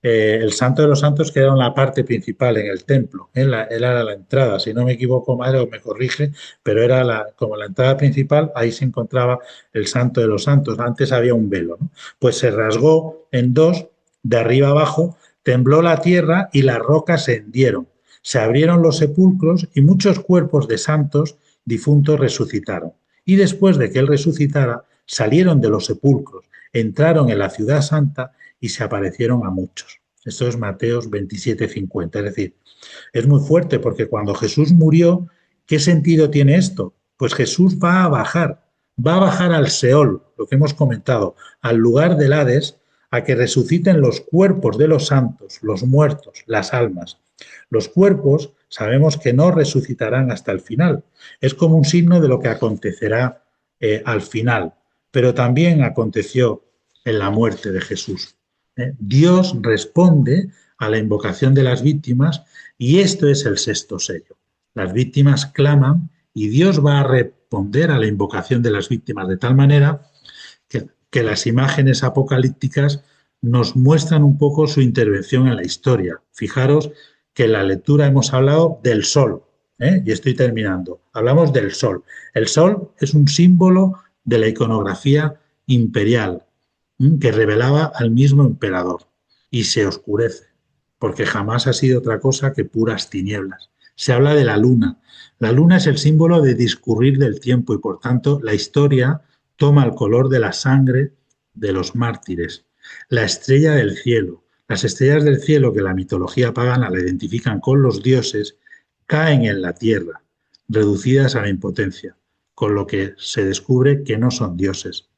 [SPEAKER 1] El Santo de los Santos queda en la parte principal, en el templo. Era la entrada, si no me equivoco, madre, o me corrige, pero era como la entrada principal, ahí se encontraba el Santo de los Santos. Antes había un velo, ¿no? Pues se rasgó en dos, de arriba abajo, tembló la tierra y las rocas se hendieron. Se abrieron los sepulcros y muchos cuerpos de santos difuntos resucitaron. Y después de que Él resucitara, salieron de los sepulcros, entraron en la ciudad santa y se aparecieron a muchos. Esto es Mateos 27:50. Es decir, es muy fuerte porque cuando Jesús murió, ¿qué sentido tiene esto? Pues Jesús va a bajar al Seol, lo que hemos comentado, al lugar del Hades, a que resuciten los cuerpos de los santos, los muertos, las almas. Los cuerpos sabemos que no resucitarán hasta el final. Es como un signo de lo que acontecerá al final. Pero también aconteció en la muerte de Jesús. Dios responde a la invocación de las víctimas y esto es el sexto sello. Las víctimas claman y Dios va a responder a la invocación de las víctimas de tal manera que las imágenes apocalípticas nos muestran un poco su intervención en la historia. Fijaros que en la lectura hemos hablado del sol, y estoy terminando. Hablamos del sol. El sol es un símbolo de la iconografía imperial que revelaba al mismo emperador y se oscurece, porque jamás ha sido otra cosa que puras tinieblas. Se habla de la luna. La luna es el símbolo de discurrir del tiempo y por tanto la historia toma el color de la sangre de los mártires. La estrella del cielo. Las estrellas del cielo que la mitología pagana la identifican con los dioses caen en la tierra, reducidas a la impotencia, con lo que se descubre que no son dioses.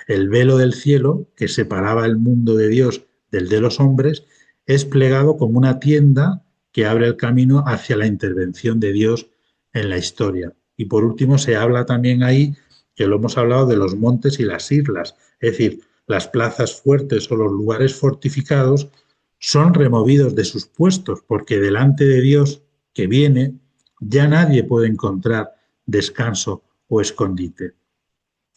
[SPEAKER 1] El velo del cielo, que separaba el mundo de Dios del de los hombres, es plegado como una tienda que abre el camino hacia la intervención de Dios en la historia. Y por último se habla también ahí, que lo hemos hablado, de los montes y las islas, es decir, las plazas fuertes o los lugares fortificados son removidos de sus puestos porque delante de Dios que viene ya nadie puede encontrar descanso o escondite.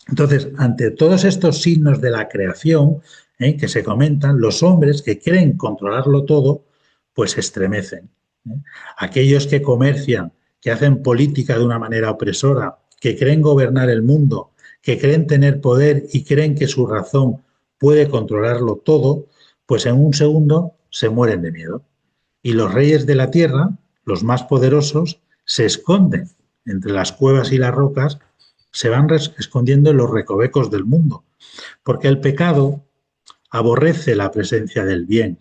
[SPEAKER 1] Entonces, ante todos estos signos de la creación que se comentan, los hombres que creen controlarlo todo, pues se estremecen. Aquellos que comercian, que hacen política de una manera opresora, que creen gobernar el mundo, que creen tener poder y creen que su razón puede controlarlo todo, pues en un segundo se mueren de miedo. Y los reyes de la tierra, los más poderosos, se esconden entre las cuevas y las rocas, se van escondiendo en los recovecos del mundo, porque el pecado aborrece la presencia del bien.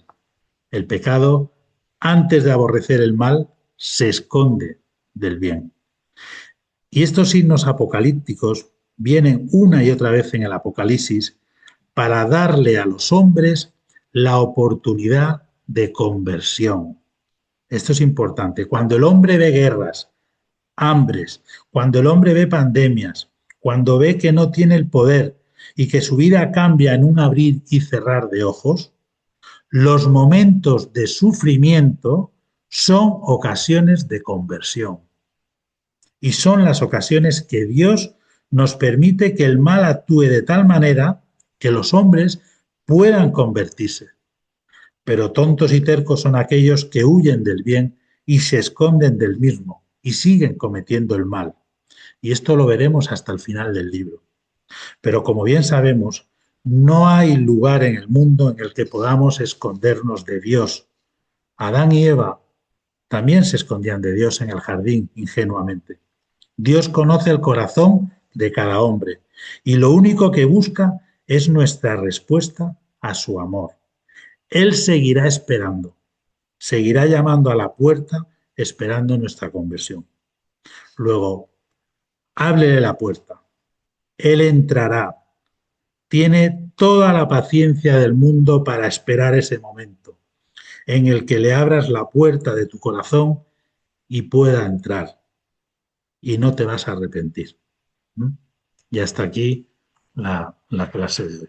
[SPEAKER 1] El pecado, antes de aborrecer el mal, se esconde del bien. Y estos signos apocalípticos vienen una y otra vez en el Apocalipsis para darle a los hombres la oportunidad de conversión. Esto es importante. Cuando el hombre ve guerras, hambres, cuando el hombre ve pandemias, cuando ve que no tiene el poder y que su vida cambia en un abrir y cerrar de ojos, los momentos de sufrimiento son ocasiones de conversión. Y son las ocasiones que Dios nos permite que el mal actúe de tal manera que los hombres puedan convertirse. Pero tontos y tercos son aquellos que huyen del bien y se esconden del mismo y siguen cometiendo el mal. Y esto lo veremos hasta el final del libro. Pero como bien sabemos, no hay lugar en el mundo en el que podamos escondernos de Dios. Adán y Eva también se escondían de Dios en el jardín ingenuamente. Dios conoce el corazón de cada hombre y lo único que busca es nuestra respuesta a su amor. Él seguirá esperando, seguirá llamando a la puerta esperando nuestra conversión. Luego, ábrele la puerta. Él entrará. Tiene toda la paciencia del mundo para esperar ese momento en el que le abras la puerta de tu corazón y pueda entrar. Y no te vas a arrepentir. Y hasta aquí la clase de hoy.